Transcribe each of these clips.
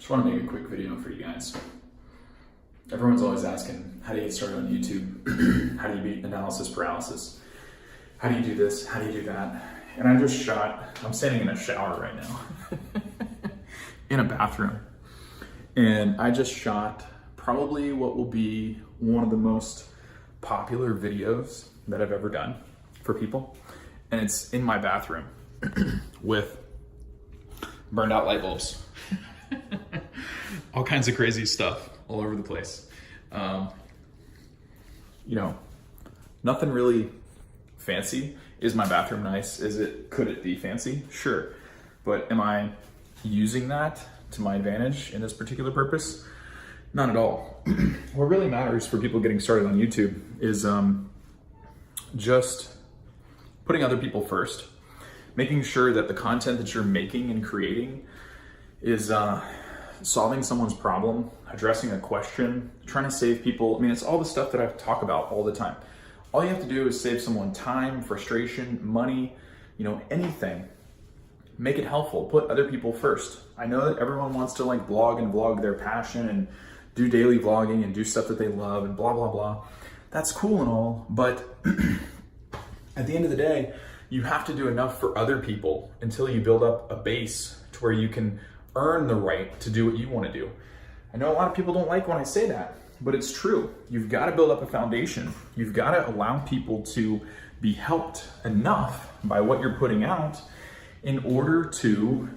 Just want to make a quick video for you guys. Everyone's always asking, how do you get started on YouTube? How do you beat analysis paralysis? How do you do this? How do you do that? And I just shot, I'm standing in a shower right now, in a bathroom. And I just shot probably what will be one of the most popular videos that I've ever done for people. And it's in my bathroom with burned out light bulbs. All kinds of crazy stuff all over the place. You know, nothing really fancy. Is my bathroom nice? Could it be fancy? Sure. But am I using that to my advantage in this particular purpose? Not at all. What really matters for people getting started on YouTube is just putting other people first, making sure that the content that you're making and creating is solving someone's problem, addressing a question, trying to save people. I mean, it's all the stuff that I talk about all the time. All you have to do is save someone time, frustration, money, you know, anything. Make it helpful. Put other people first. I know that everyone wants to like blog and vlog their passion and do daily vlogging and do stuff that they love and blah, blah, blah. That's cool and all, but at the end of the day, you have to do enough for other people until you build up a base to where you can earn the right to do what you want to do. I know a lot of people don't like when I say that, but it's true. You've got to build up a foundation. You've got to allow people to be helped enough by what you're putting out in order to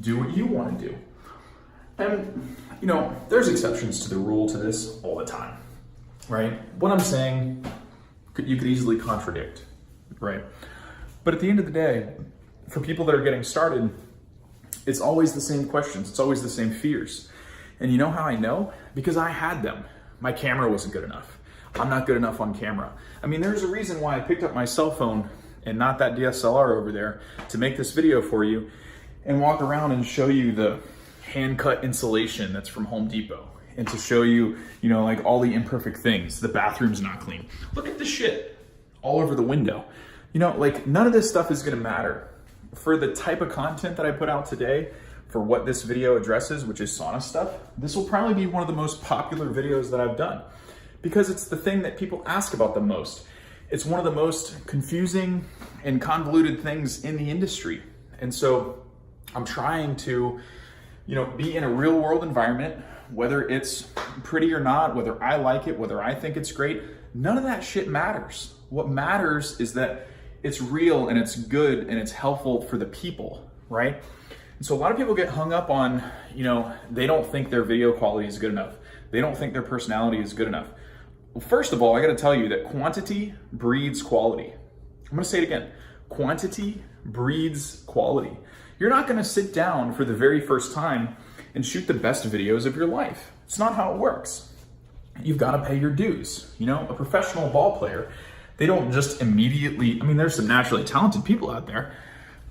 do what you want to do. And, you know, there's exceptions to the rule to this all the time, right? What I'm saying, you could easily contradict, right? But at the end of the day, for people that are getting started, it's always the same questions. It's always the same fears. And you know how I know? Because I had them. My camera wasn't good enough. I'm not good enough on camera. I mean, there's a reason why I picked up my cell phone and not that DSLR over there to make this video for you and walk around and show you the hand-cut insulation that's from Home Depot and to show you, you know, like all the imperfect things. The bathroom's not clean. Look at the shit all over the window. You know, like none of this stuff is gonna matter. For the type of content that I put out today, for what this video addresses, which is sauna stuff, this will probably be one of the most popular videos that I've done because it's the thing that people ask about the most. It's one of the most confusing and convoluted things in the industry. And so I'm trying to, you know, be in a real world environment, whether it's pretty or not, whether I like it, whether I think it's great, none of that shit matters. What matters is that it's real and it's good and it's helpful for the people, right? And so a lot of people get hung up on, you know, they don't think their video quality is good enough. They don't think their personality is good enough. Well, first of all, I gotta tell you that quantity breeds quality. I'm gonna say it again. Quantity breeds quality. You're not gonna sit down for the very first time and shoot the best videos of your life. It's not how it works. You've gotta pay your dues. You know, a professional ball player, they don't just immediately, I mean, there's some naturally talented people out there,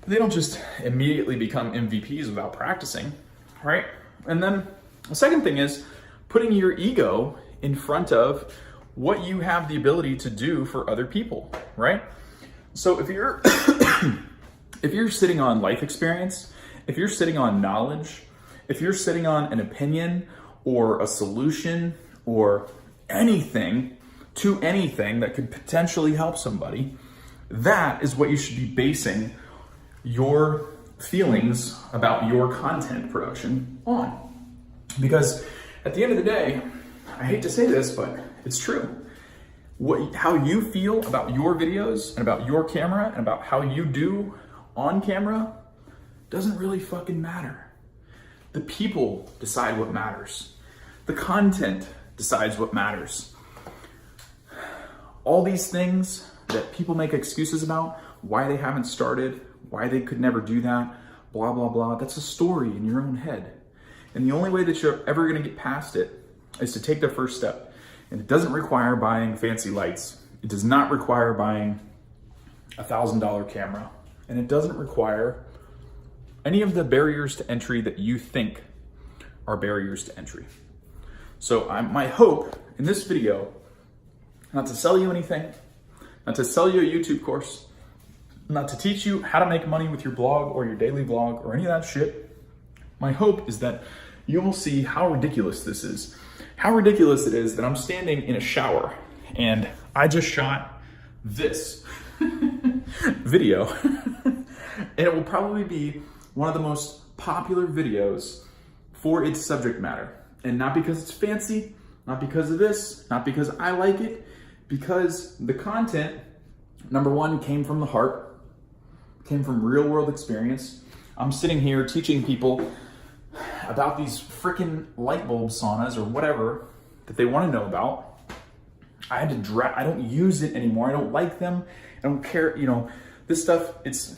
but they don't just immediately become MVPs without practicing, right? And then the second thing is putting your ego in front of what you have the ability to do for other people, right? So if you're, if you're sitting on life experience, if you're sitting on knowledge, if you're sitting on an opinion or a solution or anything that could potentially help somebody, that is what you should be basing your feelings about your content production on. Because at the end of the day, I hate to say this, but it's true. How you feel about your videos and about your camera and about how you do on camera doesn't really fucking matter. The people decide what matters. The content decides what matters. All these things that people make excuses about, why they haven't started, why they could never do that, blah, blah, blah, that's a story in your own head. And the only way that you're ever gonna get past it is to take the first step. And it doesn't require buying fancy lights. It does not require buying a $1,000 camera. And it doesn't require any of the barriers to entry that you think are barriers to entry. So my hope in this video, not to sell you anything, not to sell you a YouTube course, not to teach you how to make money with your blog or your daily vlog or any of that shit. My hope is that you will see how ridiculous this is. How ridiculous it is that I'm standing in a shower and I just shot this video. And it will probably be one of the most popular videos for its subject matter. And not because it's fancy, not because of this, not because I like it, because the content, number one, came from the heart, came from real world experience. I'm sitting here teaching people about these freaking light bulb saunas or whatever that they want to know about. I had to I don't use it anymore. I don't like them. I don't care. You know, this stuff, it's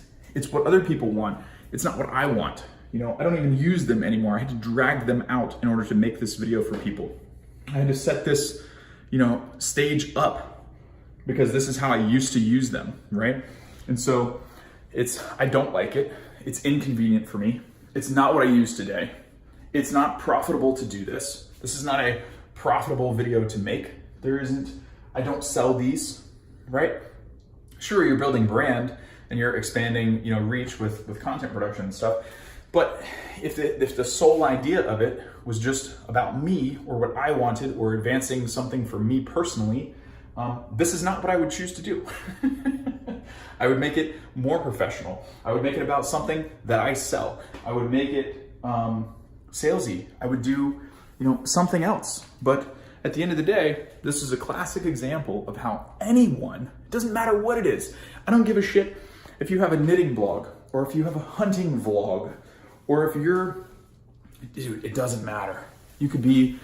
what other people want. It's not what I want. You know, I don't even use them anymore. I had to drag them out in order to make this video for people. I had to set this, you know, stage up because this is how I used to use them, right? And so I don't like it. It's inconvenient for me. It's not what I use today. It's not profitable to do this. This is not a profitable video to make. I don't sell these, right? Sure, you're building brand and you're expanding, you know, reach with content production and stuff. But if the sole idea of it was just about me or what I wanted or advancing something for me personally, this is not what I would choose to do. I would make it more professional. I would make it about something that I sell. I would make it salesy. I would do, you know, something else. But at the end of the day, this is a classic example of how anyone, it doesn't matter what it is. I don't give a shit if you have a knitting blog or if you have a hunting vlog or if dude, it doesn't matter. You could be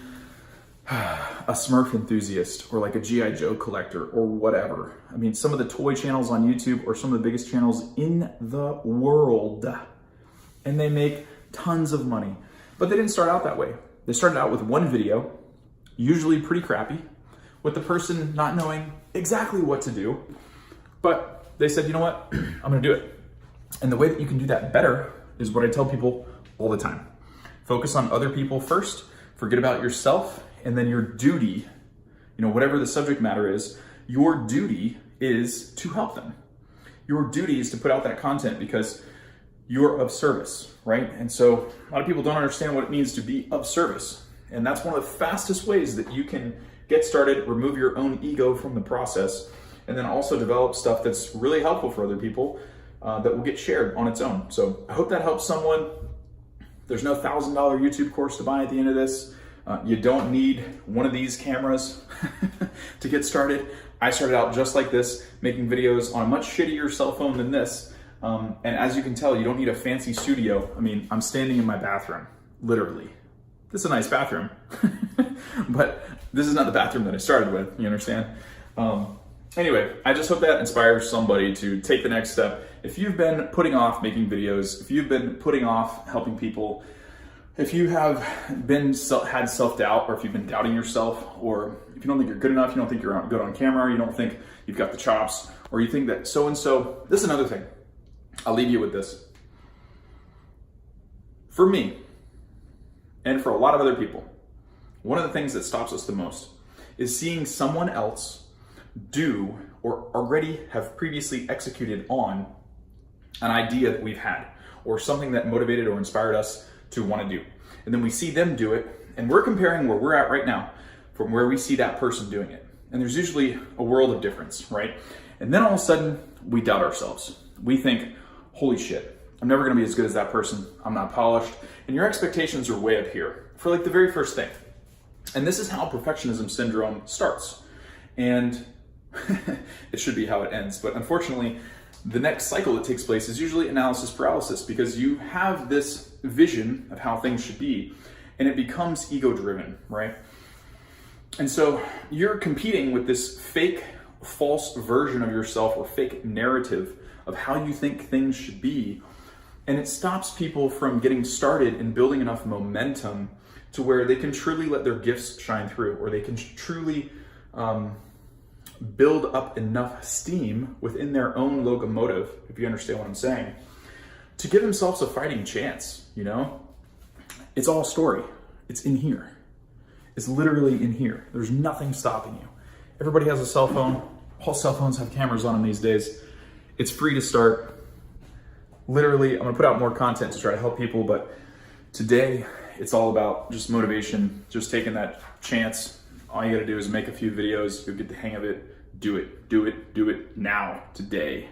a Smurf enthusiast or like a G.I. Joe collector or whatever. I mean, some of the toy channels on YouTube are some of the biggest channels in the world, and they make tons of money. But they didn't start out that way. They started out with one video, usually pretty crappy, with the person not knowing exactly what to do. But they said, you know what, I'm gonna do it. And the way that you can do that better is what I tell people all the time. Focus on other people first, forget about yourself, and then your duty, you know, whatever the subject matter is, your duty is to help them. Your duty is to put out that content because you're of service, right? And so a lot of people don't understand what it means to be of service. And that's one of the fastest ways that you can get started, remove your own ego from the process, and then also develop stuff that's really helpful for other people that will get shared on its own. So I hope that helps someone. There's no $1,000 YouTube course to buy at the end of this. You don't need one of these cameras to get started. I started out just like this, making videos on a much shittier cell phone than this. And as you can tell, you don't need a fancy studio. I mean, I'm standing in my bathroom, literally. This is a nice bathroom, but this is not the bathroom that I started with, you understand? Anyway, I just hope that inspires somebody to take the next step. If you've been putting off making videos, if you've been putting off helping people, if you have had self-doubt, or if you've been doubting yourself, or if you don't think you're good enough, you don't think you're good on camera, you don't think you've got the chops, or you think that so-and-so, this is another thing. I'll leave you with this. For me, and for a lot of other people, one of the things that stops us the most is seeing someone else do or already have previously executed on an idea that we've had, or something that motivated or inspired us to want to do. And then we see them do it, and we're comparing where we're at right now from where we see that person doing it. And there's usually a world of difference, right? And then all of a sudden, we doubt ourselves. We think, holy shit, I'm never gonna be as good as that person. I'm not polished. And your expectations are way up here for like the very first thing. And this is how perfectionism syndrome starts. And it should be how it ends. But unfortunately, the next cycle that takes place is usually analysis paralysis, because you have this vision of how things should be and it becomes ego driven, right? And so you're competing with this fake, false version of yourself, or fake narrative of how you think things should be. And it stops people from getting started and building enough momentum to where they can truly let their gifts shine through, or they can truly build up enough steam within their own locomotive, if you understand what I'm saying, to give themselves a fighting chance, you know? It's all story. It's in here. It's literally in here. There's nothing stopping you. Everybody has a cell phone. All cell phones have cameras on them these days. It's free to start. Literally, I'm gonna put out more content to try to help people, but today It's all about just motivation, just taking that chance. All you gotta do is make a few videos, you'll get the hang of it. Do it, do it, do it now, today.